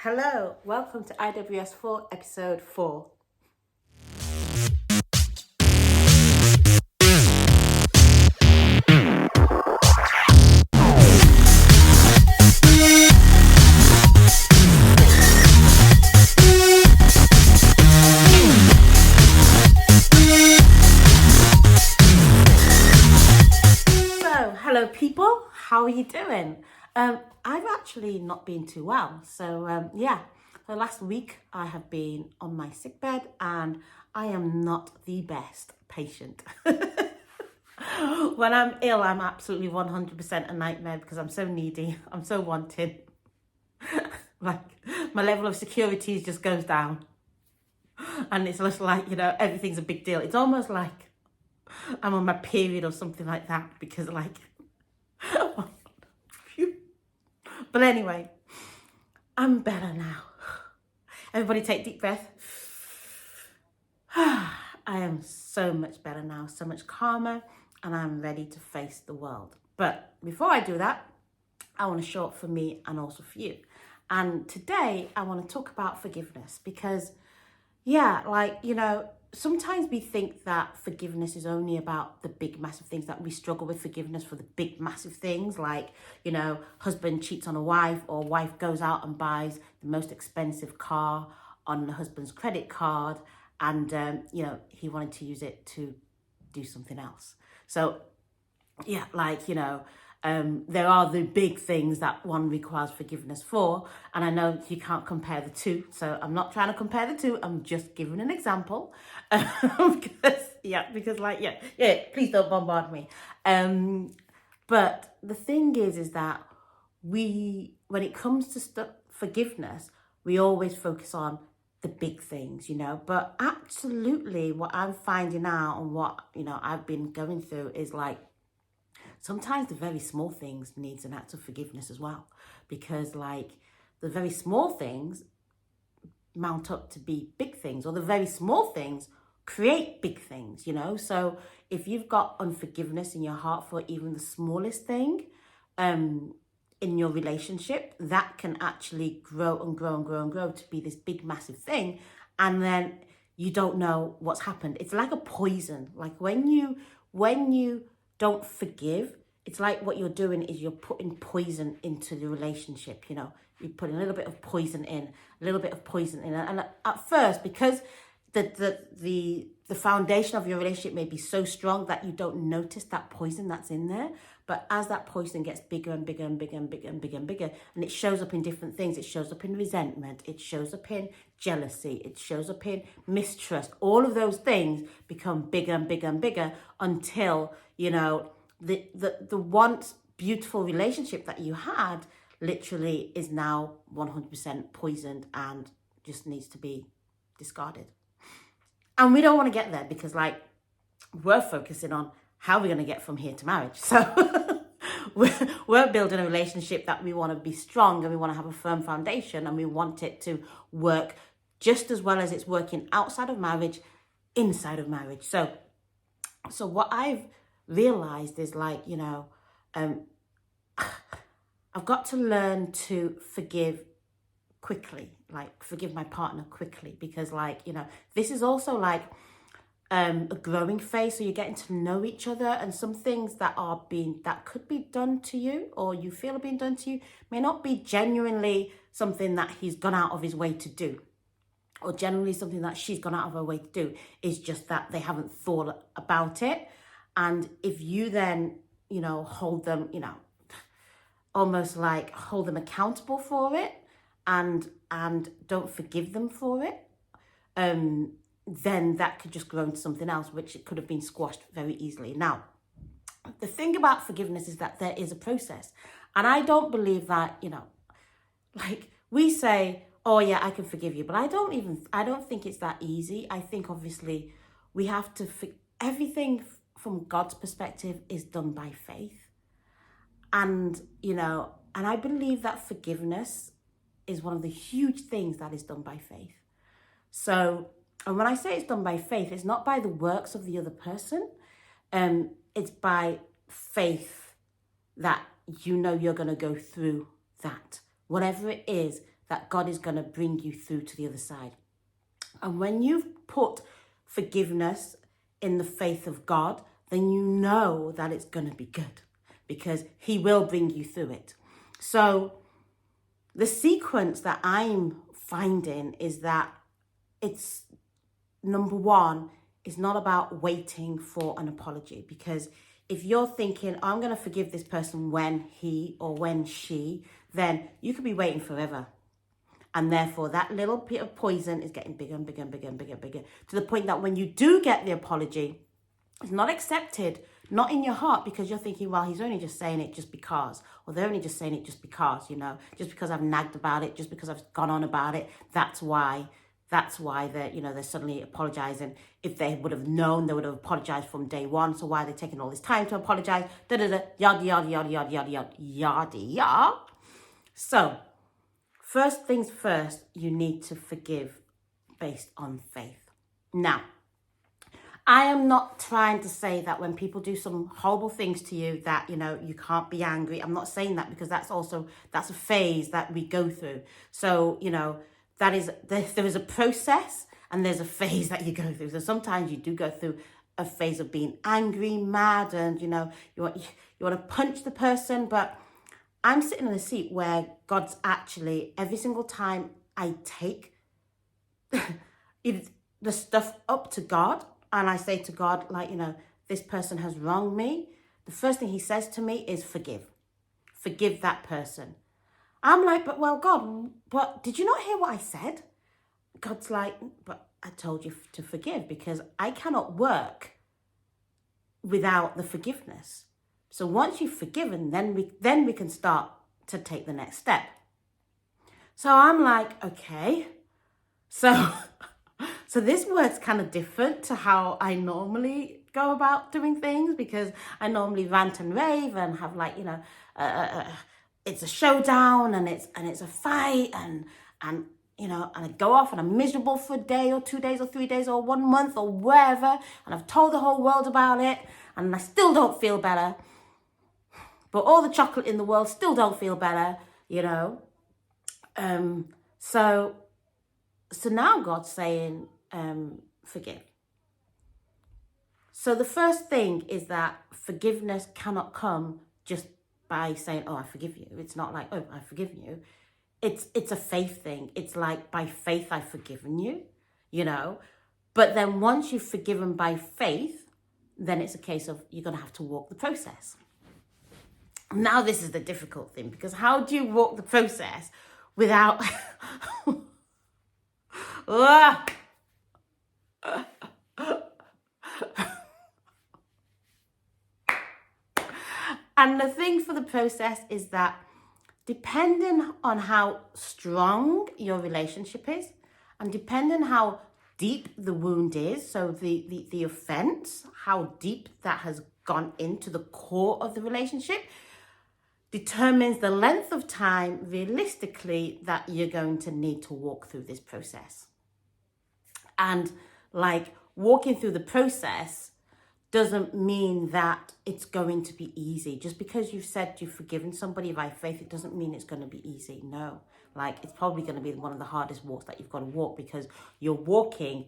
Hello, welcome to IWS4 episode 4. Hello people, how are you doing? I've actually not been too well. So the last week I have been on my sick bed and I am not the best patient. When I'm ill, I'm absolutely 100% a nightmare because I'm so needy, I'm so wanting. Like my level of security just goes down. And it's just like, everything's a big deal. It's almost like I'm on my period or something like that because but anyway, I'm better now. Everybody take a deep breath. I am so much better now, so much calmer, and I'm ready to face the world. But before I do that, I want to show up for me and also for you. And today I want to talk about forgiveness because, sometimes we think that forgiveness is only about the big, massive things, that we struggle with forgiveness for the big, massive things like, husband cheats on a wife or wife goes out and buys the most expensive car on the husband's credit card and, he wanted to use it to do something else. So, there are the big things that one requires forgiveness for. And I know you can't compare the two. So I'm not trying to compare the two. I'm just giving an example. Because please don't bombard me. But the thing is that when it comes to forgiveness, we always focus on the big things, but absolutely what I'm finding out and what, I've been going through is like, sometimes the very small things needs an act of forgiveness as well, because like the very small things mount up to be big things, or the very small things create big things, So if you've got unforgiveness in your heart for even the smallest thing in your relationship, that can actually grow and grow and grow and grow to be this big, massive thing. And then you don't know what's happened. It's like a poison. Like when you don't forgive, it's like what you're doing is you're putting poison into the relationship, You're putting a little bit of poison in, And at first, because the foundation of your relationship may be so strong that you don't notice that poison that's in there. But as that poison gets bigger and bigger and bigger and bigger and bigger and bigger, and it shows up in different things, it shows up in resentment, it shows up in jealousy, it shows up in mistrust. All of those things become bigger and bigger and bigger until, the once beautiful relationship that you had literally is now 100% poisoned and just needs to be discarded. And we don't want to get there because we're focusing on how we're going to get from here to marriage. So we're building a relationship that we want to be strong and we want to have a firm foundation and we want it to work just as well as it's working outside of marriage, inside of marriage. So what I've realized is I've got to learn to forgive quickly, forgive my partner quickly, because this is also a growing phase. So you're getting to know each other, and some things that could be done to you or you feel are being done to you may not be genuinely something that he's gone out of his way to do, or generally something that she's gone out of her way to do. Is just that they haven't thought about it. And if you then, hold them, almost like hold them accountable for it and don't forgive them for it, then that could just grow into something else, which it could have been squashed very easily. Now, the thing about forgiveness is that there is a process. And I don't believe that, we say, oh yeah, I can forgive you. But I don't think it's that easy. I think obviously we have to, everything from God's perspective is done by faith. And, and I believe that forgiveness is one of the huge things that is done by faith. So, and when I say it's done by faith, it's not by the works of the other person. It's by faith that you're going to go through that. Whatever it is that God is going to bring you through to the other side. And when you've put forgiveness in the faith of God, then you know that it's going to be good because he will bring you through it. So the sequence that I'm finding is that it's, number one, it's not about waiting for an apology, because if you're thinking, I'm going to forgive this person when he or when she, then you could be waiting forever. And therefore, that little bit of poison is getting bigger and bigger and bigger and bigger and bigger, to the point that when you do get the apology, it's not accepted, not in your heart, because you're thinking, well, he's only just saying it just because, or they're only just saying it just because, just because I've nagged about it, just because I've gone on about it. That's why they're suddenly apologizing. If they would have known, they would have apologized from day one. So why are they taking all this time to apologize? Yada, yada, yada, yada, yada, yada, yada, yada. So first things first, you need to forgive based on faith. Now, I am not trying to say that when people do some horrible things to you that, you can't be angry. I'm not saying that, because that's a phase that we go through. So, there is a process and there's a phase that you go through. So sometimes you do go through a phase of being angry, mad, and, you want to punch the person. But I'm sitting in a seat where God's actually, every single time I take the stuff up to God, and I say to God, this person has wronged me, the first thing he says to me is forgive. Forgive that person. I'm like, but God, but did you not hear what I said? God's like, but I told you to forgive, because I cannot work without the forgiveness. So once you've forgiven, then we can start to take the next step. So I'm like, okay. So this word's kind of different to how I normally go about doing things, because I normally rant and rave and have it's a showdown and it's a fight and I go off and I'm miserable for a day or 2 days or 3 days or 1 month or wherever, and I've told the whole world about it and I still don't feel better. But all the chocolate in the world still don't feel better, So now God's saying, forgive. So the first thing is that forgiveness cannot come just by saying, oh, I forgive you. It's not like, oh, I've forgiven you. It's a faith thing. It's like, by faith, I've forgiven you, But then once you've forgiven by faith, then it's a case of you're going to have to walk the process. Now this is the difficult thing, because how do you walk the process without... And the thing for the process is that depending on how strong your relationship is, and depending how deep the wound is, so the offense, how deep that has gone into the core of the relationship, determines the length of time realistically that you're going to need to walk through this process. And walking through the process doesn't mean that it's going to be easy. Just because you've said you've forgiven somebody by faith, it doesn't mean it's going to be easy. No, it's probably going to be one of the hardest walks that you've got to walk, because you're walking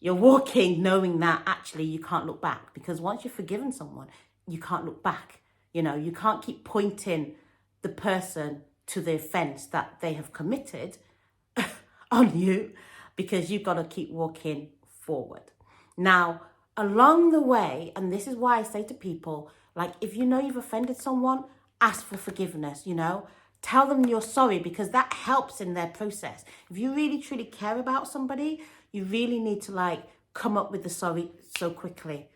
knowing that actually you can't look back, because once you've forgiven someone, you can't look back. You can't keep pointing the person to the offense that they have committed on you, because you've got to keep walking forward. Now, along the way, and this is why I say to people, if you've offended someone, ask for forgiveness, tell them you're sorry, because that helps in their process. If you really truly care about somebody, you really need to come up with the sorry so quickly.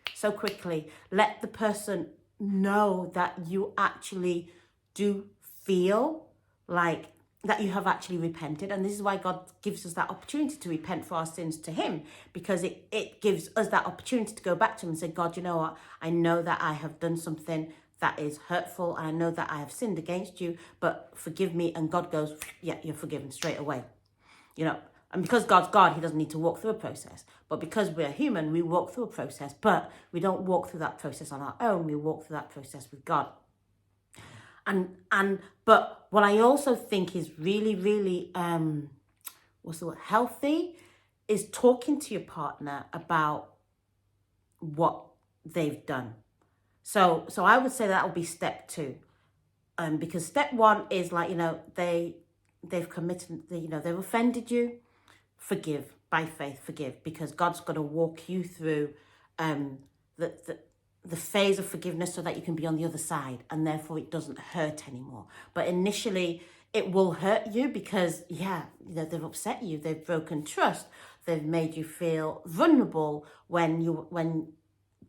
Let the person know that you actually do feel that you have actually repented. And this is why God gives us that opportunity to repent for our sins to him, because it gives us that opportunity to go back to him and say, God, you know what? I know that I have done something that is hurtful, and I know that I have sinned against you, but forgive me. And God goes, yeah, you're forgiven straight away. And because God's God, he doesn't need to walk through a process. But because we're human, we walk through a process, but we don't walk through that process on our own. We walk through that process with God. But what I also think is really, really what's the word, healthy, is talking to your partner about what they've done. So I would say that would be step two. Because step one is like, they've committed, they've offended you. Forgive by faith, forgive, because God's going to walk you through the, the the phase of forgiveness so that you can be on the other side, and therefore it doesn't hurt anymore. But initially it will hurt you because they've upset you, they've broken trust, they've made you feel vulnerable when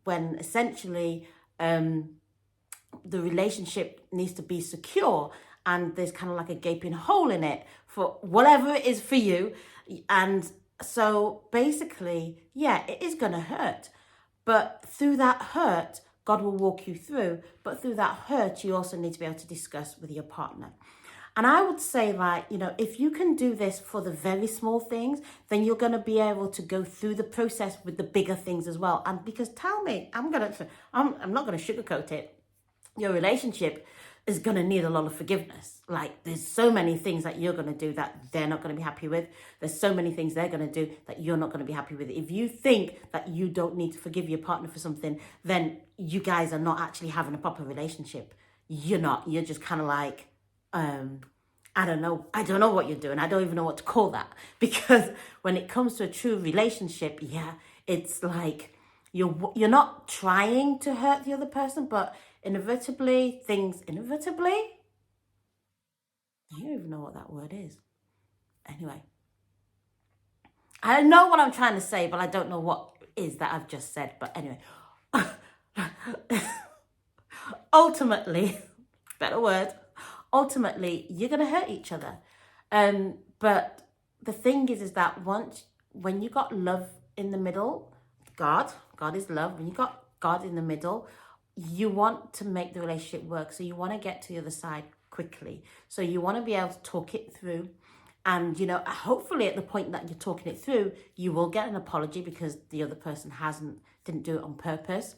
essentially the relationship needs to be secure, and there's kind of like a gaping hole in it for whatever it is for you. And so basically, it is going to hurt. But through that hurt, God will walk you through. But through that hurt, you also need to be able to discuss with your partner. And I would say, like, if you can do this for the very small things, then you're going to be able to go through the process with the bigger things as well. And because tell me, I'm not going to sugarcoat it. Your relationship is going to need a lot of forgiveness. Like, there's so many things that you're going to do that they're not going to be happy with. There's so many things they're going to do that you're not going to be happy with. If you think that you don't need to forgive your partner for something, then you guys are not actually having a proper relationship. You're not. You're just kind of like, I don't know what you're doing. I don't even know what to call that. Because when it comes to a true relationship, it's like you're not trying to hurt the other person, but inevitably, I don't even know what that word is. Anyway, I know what I'm trying to say, but I don't know what it is that I've just said. But anyway, ultimately, better word, ultimately, you're going to hurt each other. But the thing is that when you got love in the middle, God is love. When you got God in the middle, you want to make the relationship work. So you want to get to the other side quickly. So you want to be able to talk it through. And, hopefully at the point that you're talking it through, you will get an apology because the other person didn't do it on purpose.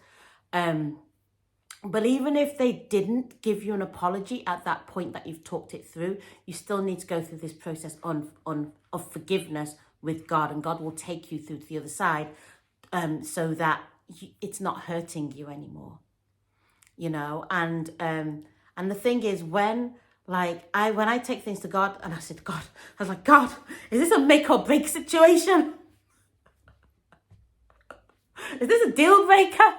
But even if they didn't give you an apology at that point that you've talked it through, you still need to go through this process of forgiveness with God, and God will take you through to the other side, so that it's not hurting you anymore. And the thing is, when I take things to God, and I said, God, I was like, God, is this a make or break situation? Is this a deal breaker?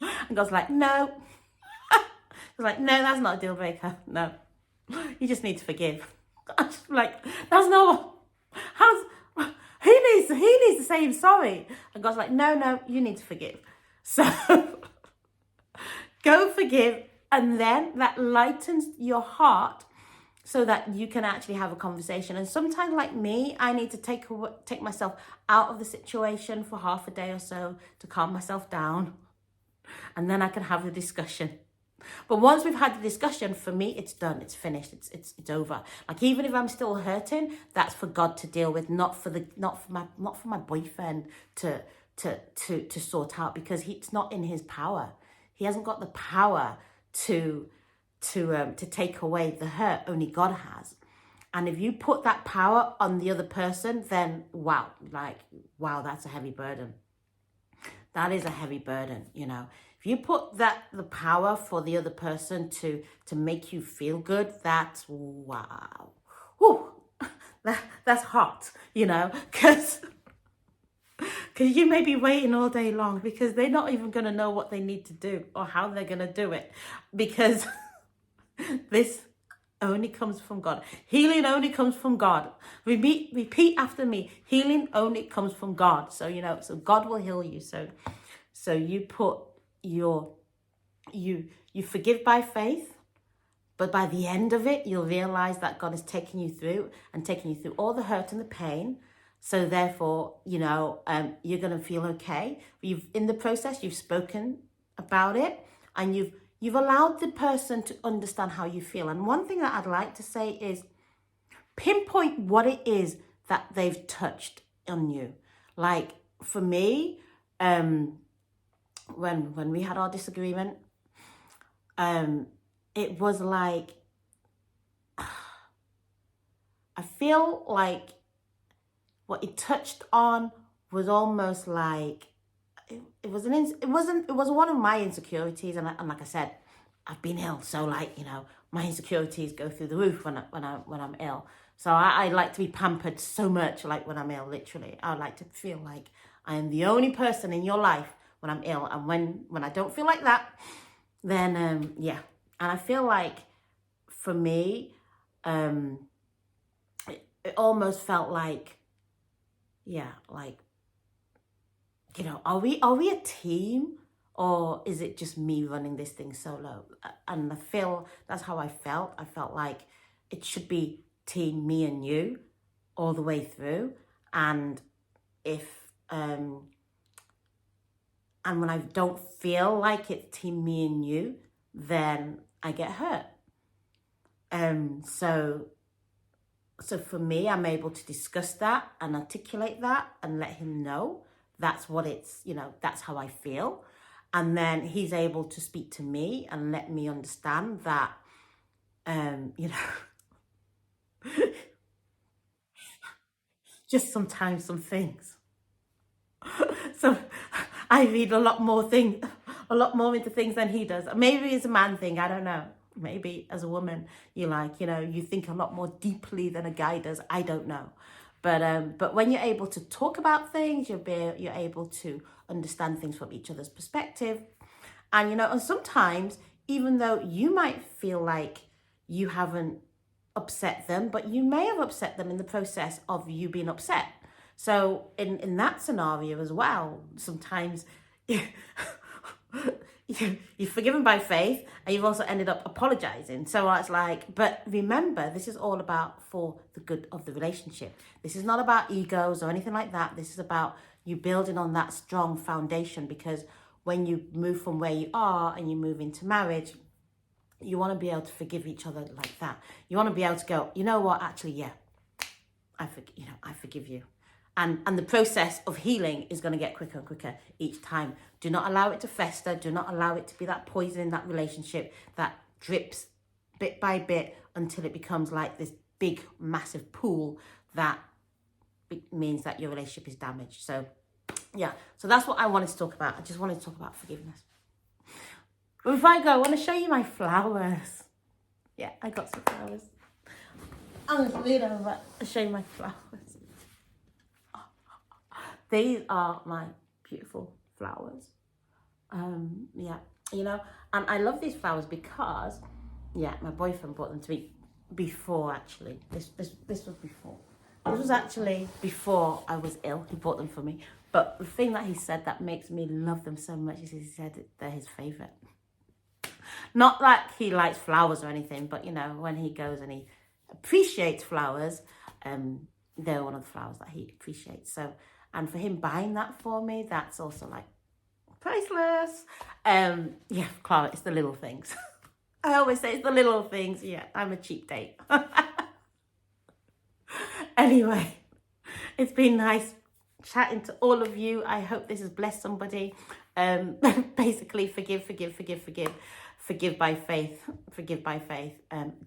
And God's like, no. I was like, no, that's not a deal breaker. No, you just need to forgive. I'm just like, that's not. He needs to say I'm sorry. And God's like, no, you need to forgive. So go forgive, and then that lightens your heart so that you can actually have a conversation. And sometimes, like me, I need to take myself out of the situation for half a day or so to calm myself down, and then I can have the discussion. But once we've had the discussion, for me, it's done. It's finished. It's over. Like, even if I'm still hurting, that's for God to deal with, not for my boyfriend to sort out, because it's not in his power. He hasn't got the power to take away the hurt. Only God has. And if you put that power on the other person, then wow, that's a heavy burden. That is a heavy burden, If you put the power for the other person to make you feel good, that's wow. Whew, that's hot, because you may be waiting all day long, because they're not even going to know what they need to do or how they're going to do it, because this only comes from God. Healing only comes from God. Repeat after me. Healing only comes from God. So, so God will heal you. So you put you forgive by faith, but by the end of it, you'll realize that God is taking you through all the hurt and the pain. So therefore, you're going to feel okay. In the process, you've spoken about it, and you've allowed the person to understand how you feel. And one thing that I'd like to say is pinpoint what it is that they've touched on you. Like, for me, when we had our disagreement, it was like, I feel like what it touched on was almost like, it was one of my insecurities, and like I said, I've been ill, so like, you know, my insecurities go through the roof when I'm ill. So I like to be pampered so much, like when I'm ill, literally. I like to feel like I am the only person in your life when I'm ill, and when I don't feel like that, then yeah. And I feel like for me, it almost felt like, yeah, like, you know, are we a team, or is it just me running this thing solo? And I feel that's how I felt. I felt like it should be team me and you all the way through. And if and when I don't feel like it's team me and you, then I get hurt. So for me, I'm able to discuss that and articulate that and let him know that's what it's, you know, that's how I feel. And then he's able to speak to me and let me understand that, you know, just sometimes some things. So I read a lot more into things than he does. Maybe it's a man thing, I don't know. Maybe as a woman, you like, you know, you think a lot more deeply than a guy does. I don't know. But when you're able to talk about things, you're able to understand things from each other's perspective. And, you know, and sometimes, even though you might feel like you haven't upset them, but you may have upset them in the process of you being upset. So in that scenario as well, sometimes you've forgiven by faith, and you've also ended up apologizing. So it's like, but remember, this is all about for the good of the relationship. This is not about egos or anything like that. This is about you building on that strong foundation, because when you move from where you are and you move into marriage, you want to be able to forgive each other like that. You want to be able to go, you know what, actually, yeah, I forgive you. And the process of healing is going to get quicker and quicker each time. Do not allow it to fester. Do not allow it to be that poison in that relationship that drips bit by bit until it becomes like this big, massive pool that means that your relationship is damaged. So, yeah. So that's what I wanted to talk about. I just wanted to talk about forgiveness. But before I go, I want to show you my flowers. Yeah, I got some flowers. I'm going to lean over and show you my flowers. These are my beautiful flowers. Yeah, you know, and I love these flowers because, yeah, my boyfriend bought them to me before, actually. This was before. This was actually before I was ill. He bought them for me. But the thing that he said that makes me love them so much is he said they're his favourite. Not that he likes flowers or anything, but, you know, when he goes and he appreciates flowers, they're one of the flowers that he appreciates. So, and for him buying that for me, that's also like priceless. Yeah, Clara, it's the little things. I always say it's the little things. Yeah, I'm a cheap date. Anyway, it's been nice chatting to all of you. I hope this has blessed somebody. Basically, forgive by faith. Forgive by faith.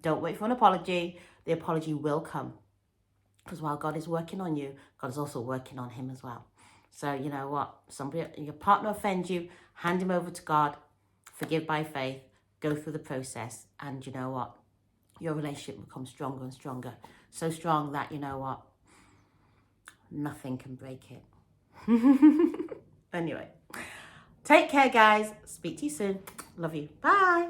Don't wait for an apology. The apology will come. Because while God is working on you, God is also working on him as well. So, you know what? Your partner offends you, hand him over to God, forgive by faith, go through the process, and you know what? Your relationship becomes stronger and stronger. So strong that, you know what? Nothing can break it. Anyway, take care, guys. Speak to you soon. Love you. Bye.